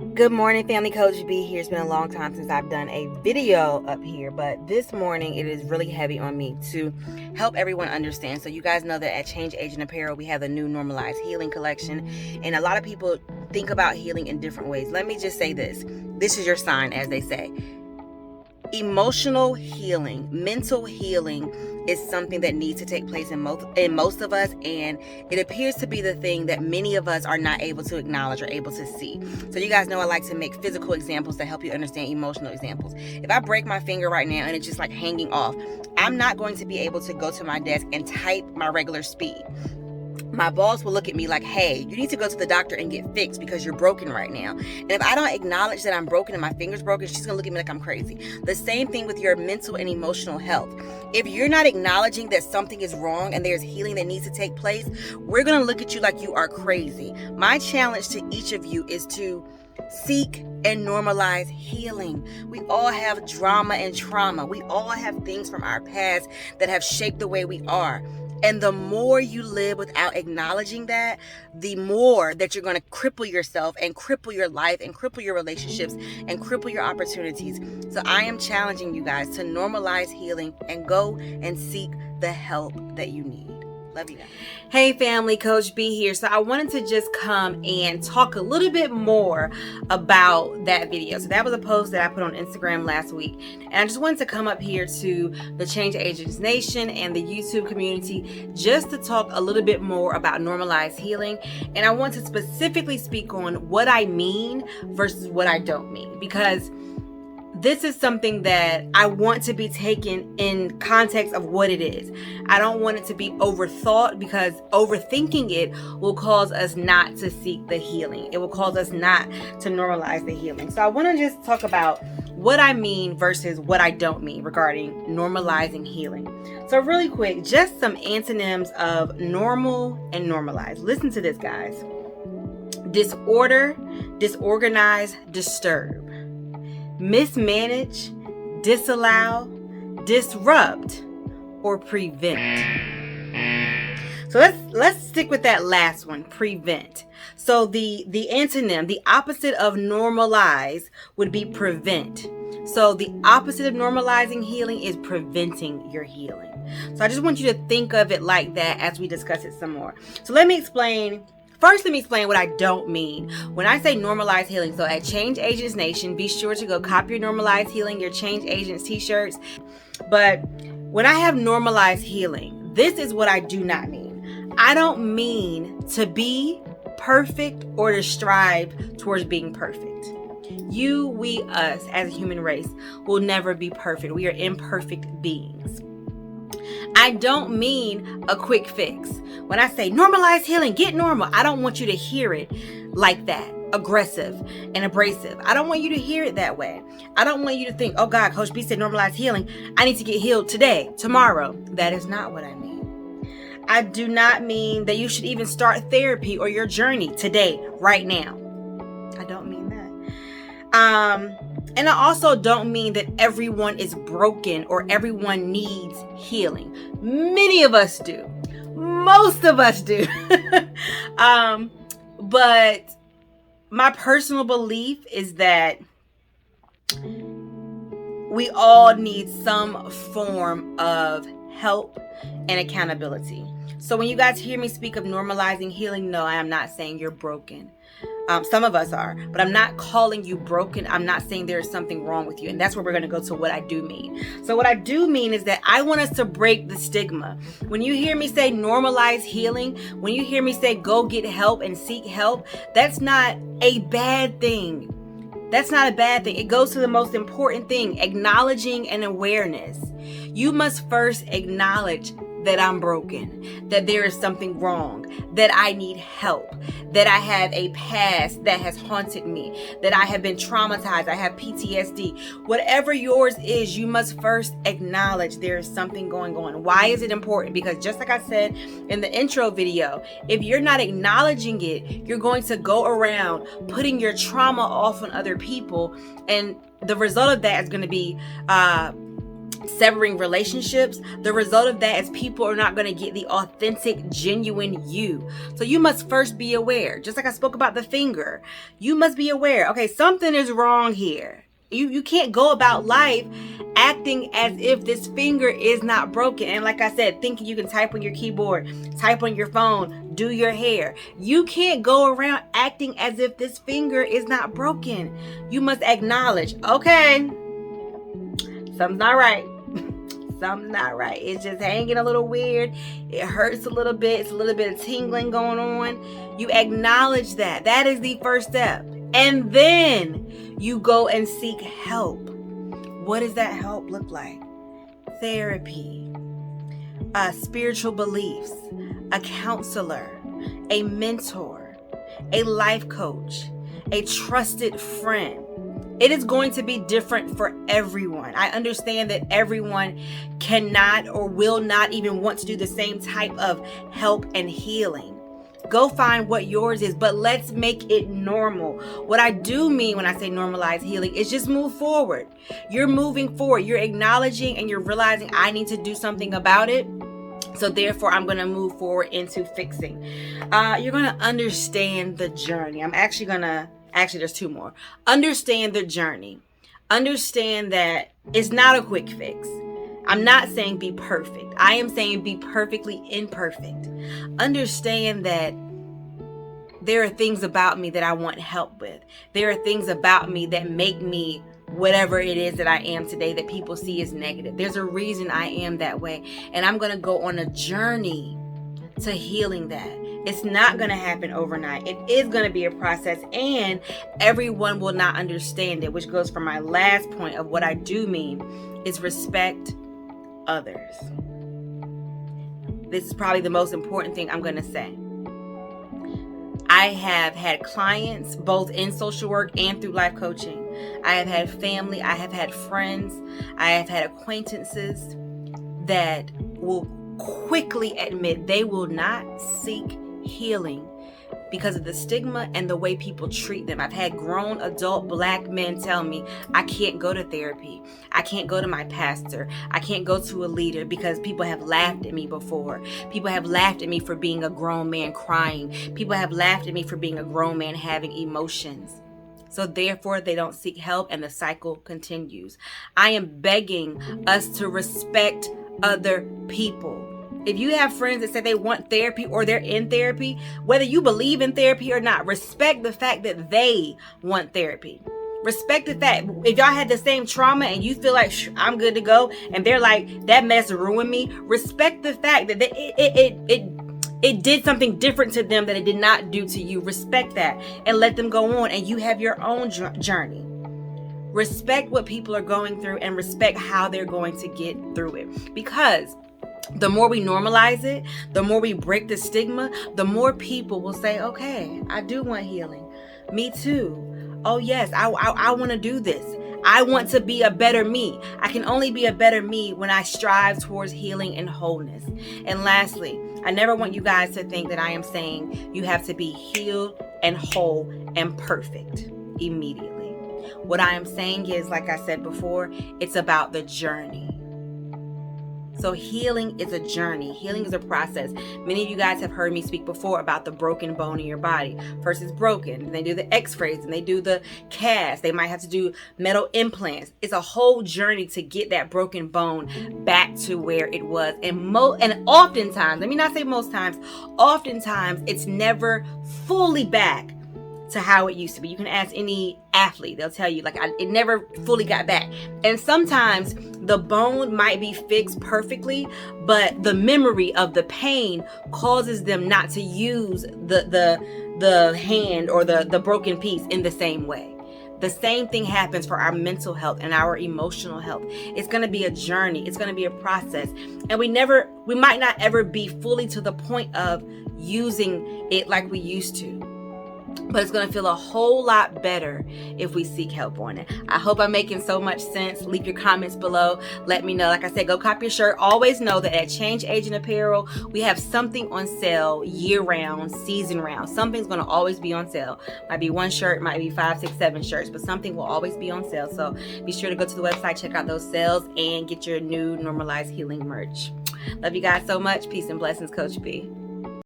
Good morning, family. Coach B here. It's been a long time since I've done a video up here, but this morning it is really heavy on me to help everyone understand. So you guys know that at Change Agent Apparel, we have the new Normalize Healing collection, and a lot of people think about healing in different ways. Let me just say this. This is your sign, as they say. Emotional healing, mental healing is something that needs to take place in most of us, and it appears to be the thing that many of us are not able to acknowledge or able to see. So you guys know I like to make physical examples to help you understand emotional examples. If I break my finger right now and it's just like hanging off, I'm not going to be able to go to my desk and type my regular speed. My boss will look at me like, hey, you need to go to the doctor and get fixed because you're broken right now. And if I don't acknowledge that I'm broken and my finger's broken, she's going to look at me like I'm crazy. The same thing with your mental and emotional health. If you're not acknowledging that something is wrong and there's healing that needs to take place, we're going to look at you like you are crazy. My challenge to each of you is to seek and normalize healing. We all have drama and trauma. We all have things from our past that have shaped the way we are. And the more you live without acknowledging that, the more that you're going to cripple yourself and cripple your life and cripple your relationships and cripple your opportunities. So I am challenging you guys to normalize healing and go and seek the help that you need. Love you guys. Hey family, Coach B here. So I wanted to just come and talk a little bit more about that video. So that was a post that I put on Instagram last week. And I just wanted to come up here to the Change Agents Nation and the YouTube community just to talk a little bit more about Normalize Healing. And I want to specifically speak on what I mean versus what I don't mean, because this is something that I want to be taken in context of what it is. I don't want it to be overthought, because overthinking it will cause us not to seek the healing. It will cause us not to normalize the healing. So I want to just talk about what I mean versus what I don't mean regarding normalizing healing. So really quick, just some antonyms of normal and normalize. Listen to this, guys. Disorder, disorganize, disturb. Mismanage, disallow, disrupt, or prevent. So let's stick with that last one, prevent. So the antonym, the opposite of normalize would be prevent. So the opposite of normalizing healing is preventing your healing. So I just want you to think of it like that as we discuss it some more. So let me explain what I don't mean when I say normalize healing. So at Change Agents Nation, be sure to go copy your Normalize Healing, your Change Agents t-shirts. But when I have normalize healing, this is what I do not mean. I don't mean to be perfect or to strive towards being perfect. You, we, us as a human race will never be perfect. We are imperfect beings. I don't mean a quick fix. When I say normalize healing, get normal, I don't want you to hear it like that, aggressive and abrasive. I don't want you to hear it that way. I don't want you to think, oh God, Coach B said normalize healing, I need to get healed today, tomorrow. That is not what I mean. I do not mean that you should even start therapy or your journey today, right now. I don't mean that. And I also don't mean that everyone is broken or everyone needs healing. Many of us do. Most of us do. But my personal belief is that we all need some form of help and accountability. So when you guys hear me speak of normalizing healing, no, I am not saying you're broken. Some of us are, but I'm not calling you broken. I'm not saying there is something wrong with you. And that's where we're going to go to what I do mean. So what I do mean is that I want us to break the stigma. When you hear me say normalize healing, when you hear me say go get help and seek help, that's not a bad thing. That's not a bad thing. It goes to the most important thing, acknowledging and awareness. You must first acknowledge that I'm broken, that there is something wrong, that I need help, that I have a past that has haunted me, that I have been traumatized, I have PTSD. Whatever yours is, you must first acknowledge there is something going on. Why is it important? Because just like I said in the intro video, if you're not acknowledging it, you're going to go around putting your trauma off on other people, and the result of that is going to be severing relationships, the result of that is people are not going to get the authentic, genuine you. So you must first be aware. Just like I spoke about the finger, you must be aware. Okay, something is wrong here. You can't go about life acting as if this finger is not broken. And like I said, thinking you can type on your keyboard, type on your phone, do your hair. You can't go around acting as if this finger is not broken. You must acknowledge, okay, something's not right. Something's not right. It's just hanging a little weird. It hurts a little bit. It's a little bit of tingling going on. You acknowledge that. That is the first step. And then you go and seek help. What does that help look like? Therapy, spiritual beliefs, a counselor, a mentor, a life coach, a trusted friend. It is going to be different for everyone. I understand that everyone cannot or will not even want to do the same type of help and healing. Go find what yours is, but let's make it normal. What I do mean when I say normalize healing is just move forward. You're moving forward. You're acknowledging and you're realizing I need to do something about it. So therefore, I'm going to move forward into fixing. You're going to understand the journey. There's two more. Understand the journey. Understand that it's not a quick fix. I'm not saying be perfect. I am saying be perfectly imperfect. Understand that there are things about me that I want help with. There are things about me that make me whatever it is that I am today that people see as negative. There's a reason I am that way. And I'm going to go on a journey to healing that. It's not going to happen overnight. It is going to be a process, and everyone will not understand it, which goes from my last point of what I do mean is respect others. This is probably the most important thing I'm going to say. I have had clients both in social work and through life coaching. I have had family. I have had friends. I have had acquaintances that will quickly admit they will not seek healing because of the stigma and the way people treat them. I've had grown adult black men tell me, I can't go to therapy. I can't go to my pastor. I can't go to a leader because people have laughed at me before. People have laughed at me for being a grown man crying. People have laughed at me for being a grown man having emotions. So therefore, they don't seek help and the cycle continues. I am begging us to respect other people. If you have friends that say they want therapy or they're in therapy, whether you believe in therapy or not, respect the fact that they want therapy. Respect the fact, if y'all had the same trauma and you feel like I'm good to go, and they're like, that mess ruined me, respect the fact that it did something different to them that it did not do to you. Respect that and let them go on, and you have your own journey. Respect what people are going through and respect how they're going to get through it. Because the more we normalize it, the more we break the stigma, the more people will say, okay, I do want healing. Me too. Oh yes, I want to do this. I want to be a better me. I can only be a better me when I strive towards healing and wholeness. And lastly, I never want you guys to think that I am saying you have to be healed and whole and perfect immediately. What I am saying is, like I said before, it's about the journey. So healing is a journey. Healing is a process. Many of you guys have heard me speak before about the broken bone in your body. First it's broken, and they do the x-rays, and they do the cast. They might have to do metal implants. It's a whole journey to get that broken bone back to where it was. And oftentimes, let me not say most times, oftentimes it's never fully back to how it used to be. You can ask any athlete, they'll tell you, it never fully got back. And sometimes the bone might be fixed perfectly, but the memory of the pain causes them not to use the hand or the broken piece in the same way. The same thing happens for our mental health and our emotional health. It's going to be a journey. It's going to be a process. And we might not ever be fully to the point of using it like we used to. but it's going to feel a whole lot better if we seek help on it. I hope I'm making so much sense. Leave your comments below. Let me know. Like I said, go cop your shirt. Always know that at Change Agent Apparel, we have something on sale year round, season round. Something's going to always be on sale. Might be one shirt, might be 5, 6, 7 shirts, but something will always be on sale. So be sure to go to the website, check out those sales, and get your new Normalize Healing merch. Love you guys so much. Peace and blessings, Coach B.